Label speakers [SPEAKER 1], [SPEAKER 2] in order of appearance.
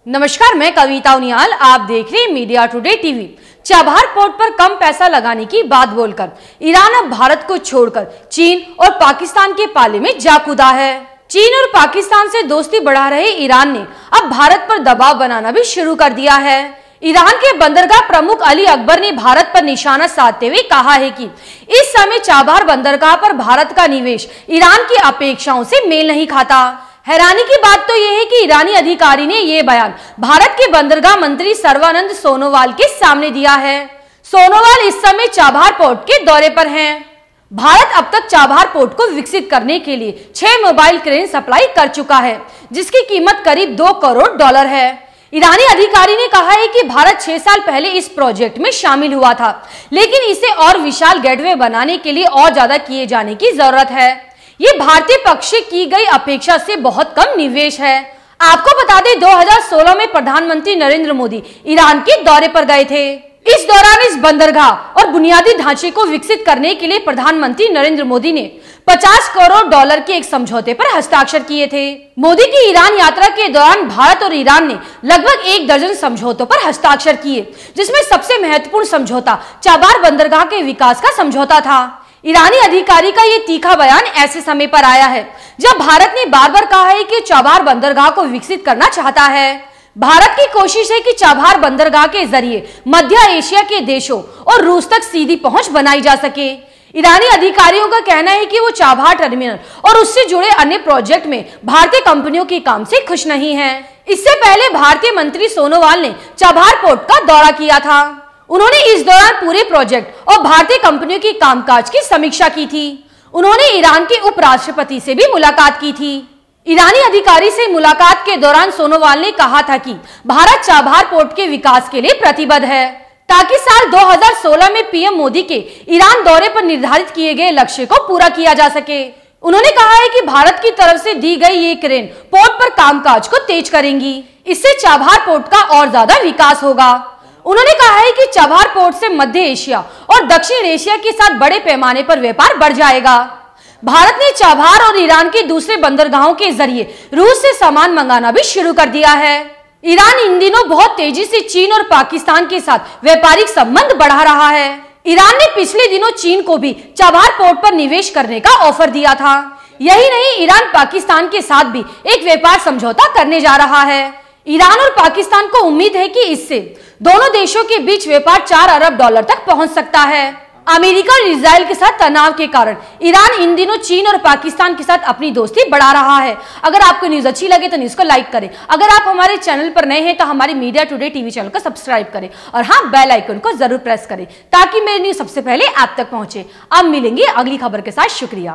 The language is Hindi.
[SPEAKER 1] नमस्कार, मैं कविता उनियाल। आप देख रहे हैं media today TV. Chabahar port पर कम पैसा लगाने की बात बोलकर ईरान अब भारत को छोड़कर चीन और पाकिस्तान के पाले में जा कूदा है। चीन और पाकिस्तान से दोस्ती बढ़ा रहे ईरान ने अब भारत पर दबाव बनाना भी शुरू कर दिया है। ईरान के बंदरगाह प्रमुख अली अकबर ने भारत पर निशाना साधते हुए कहा है कि इस समय चाबहार बंदरगाह पर भारत का निवेश ईरान की अपेक्षाओं से मेल नहीं खाता। हैरानी की बात तो यह है कि ईरानी अधिकारी ने यह बयान भारत के बंदरगाह मंत्री सर्बानंद सोनोवाल के सामने दिया है। सोनोवाल इस समय चाबहार पोर्ट के दौरे पर हैं। भारत अब तक चाबहार पोर्ट को विकसित करने के लिए 6 मोबाइल क्रेन सप्लाई कर चुका है, जिसकी कीमत करीब $2 करोड़ है। ईरानी अधिकारी ने कहा है कि भारत 6 साल पहले इस प्रोजेक्ट में शामिल हुआ था, लेकिन इसे और विशाल गेटवे बनाने के लिए और ज्यादा किए जाने की जरूरत है। ये भारतीय पक्ष से की गई अपेक्षा से बहुत कम निवेश है। आपको बता दें, 2016 में प्रधानमंत्री नरेंद्र मोदी ईरान के दौरे पर गए थे। इस दौरान इस बंदरगाह और बुनियादी ढांचे को विकसित करने के लिए प्रधानमंत्री नरेंद्र मोदी ने $50 करोड़ के एक समझौते पर हस्ताक्षर किए थे। मोदी की ईरान यात्रा के दौरान भारत और ईरान ने लगभग 1 दर्जन समझौतों पर हस्ताक्षर किए, जिसमें सबसे महत्वपूर्ण समझौता चाबहार बंदरगाह के विकास का समझौता था। ईरानी अधिकारी का ये तीखा बयान ऐसे समय पर आया है जब भारत ने बार बार कहा है कि चाबहार बंदरगाह को विकसित करना चाहता है। भारत की कोशिश है कि चाबहार बंदरगाह के जरिए मध्य एशिया के देशों और रूस तक सीधी पहुंच बनाई जा सके। ईरानी अधिकारियों का कहना है कि वो चाबहार टर्मिनल और उससे जुड़े अन्य प्रोजेक्ट में भारतीय कंपनियों के काम से खुश नहीं है। इससे पहले भारतीय मंत्री सोनोवाल ने चाबहार पोर्ट का दौरा किया था। उन्होंने इस दौरान पूरे प्रोजेक्ट और भारतीय कंपनियों की कामकाज की समीक्षा की थी। उन्होंने ईरान के उपराष्ट्रपति से भी मुलाकात की थी। ईरानी अधिकारी से मुलाकात के दौरान सोनोवाल ने कहा था कि भारत चाबहार पोर्ट के विकास के लिए प्रतिबद्ध है, ताकि साल 2016 में पीएम मोदी के ईरान दौरे पर निर्धारित किए गए लक्ष्य को पूरा किया जा सके। उन्होंने कहा है कि भारत की तरफ से दी गई ये क्रेन पोर्ट पर कामकाज को तेज करेंगी। इससे चाबहार पोर्ट का और ज्यादा विकास होगा। उन्होंने कहा है कि चाबहार पोर्ट से मध्य एशिया और दक्षिण एशिया के साथ बड़े पैमाने पर व्यापार बढ़ जाएगा। भारत ने चाबहार और ईरान के दूसरे बंदरगाहों के जरिए रूस से सामान मंगाना भी शुरू कर दिया है। ईरान इन दिनों बहुत तेजी से चीन और पाकिस्तान के साथ व्यापारिक संबंध बढ़ा रहा है। ईरान ने पिछले दिनों चीन को भी चाबहार पोर्ट पर निवेश करने का ऑफर दिया था। यही नहीं, ईरान पाकिस्तान के साथ भी एक व्यापार समझौता करने जा रहा है। ईरान और पाकिस्तान को उम्मीद है कि इससे दोनों देशों के बीच व्यापार $4 अरब तक पहुंच सकता है। अमेरिका और इजराइल के साथ तनाव के कारण ईरान इन दिनों चीन और पाकिस्तान के साथ अपनी दोस्ती बढ़ा रहा है। अगर आपको न्यूज अच्छी लगे तो न्यूज को लाइक करें। अगर आप हमारे चैनल पर नए हैं तो हमारे मीडिया टुडे टीवी चैनल को सब्सक्राइब करें और हाँ, बेल आइकन को जरूर प्रेस करें ताकि मेरी न्यूज सबसे पहले आप तक पहुंचे। अब मिलेंगे अगली खबर के साथ। शुक्रिया।